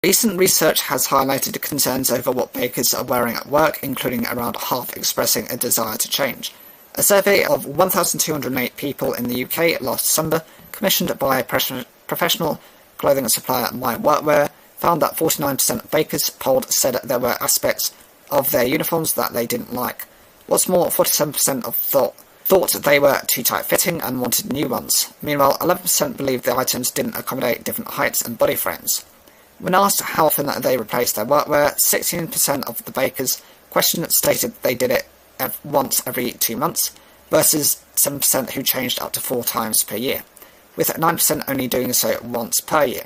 Recent research has highlighted concerns over what bakers are wearing at work, including around half expressing a desire to change. A survey of 1,208 people in the UK last December, commissioned by professional clothing supplier My Workwear, found that 49% of bakers polled said there were aspects of their uniforms that they didn't like. What's more, 47% of thought they were too tight-fitting and wanted new ones. Meanwhile, 11% believed the items didn't accommodate different heights and body frames. When asked how often they replaced their workwear, 16% of the bakers questioned stated they did it once every 2 months, versus 7% who changed up to 4 times per year, with 9% only doing so once per year.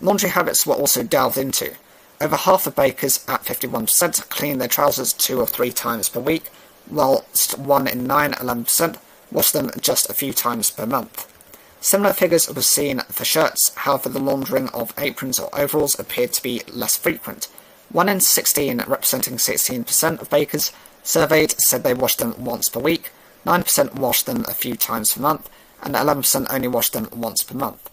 Laundry habits were also delved into. Over half of bakers, at 51%, clean their trousers 2 or 3 times per week, whilst 1 in 9, 11%, wash them just a few times per month. Similar figures were seen for shirts, however the laundering of aprons or overalls appeared to be less frequent. 1 in 16, representing 16% of bakers surveyed, said they washed them once per week, 9% washed them a few times per month, and 11% only washed them once per month.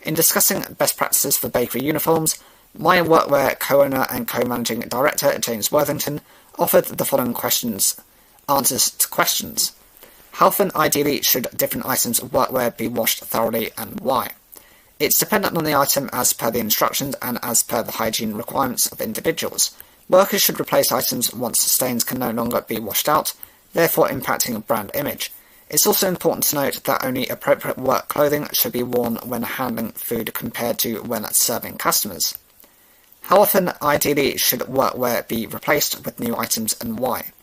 In discussing best practices for bakery uniforms, My Workwear co-owner and co-managing director James Worthington offered the following answers to questions. How often, ideally, should different items of workwear be washed thoroughly and why? It's dependent on the item as per the instructions and as per the hygiene requirements of individuals. Workers should replace items once stains can no longer be washed out, therefore impacting brand image. It's also important to note that only appropriate work clothing should be worn when handling food compared to when serving customers. How often, ideally, should workwear be replaced with new items and why?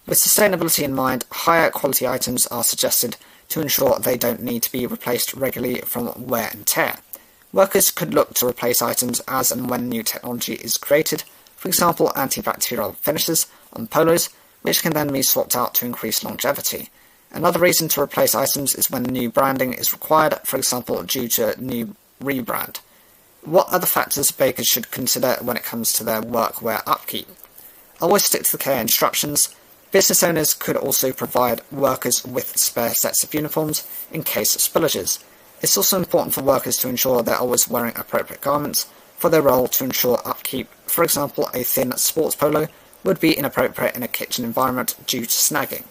With sustainability in mind, higher quality items are suggested to ensure they don't need to be replaced regularly from wear and tear. Workers could look to replace items as and when new technology is created, for example antibacterial finishes on polos, which can then be swapped out to increase longevity. Another reason to replace items is when new branding is required, for example due to a new rebrand. What other factors bakers should consider when it comes to their workwear upkeep? Always stick to the care instructions. Business owners could also provide workers with spare sets of uniforms in case of spillages. It's also important for workers to ensure they're always wearing appropriate garments for their role to ensure upkeep. For example, a thin sports polo would be inappropriate in a kitchen environment due to snagging.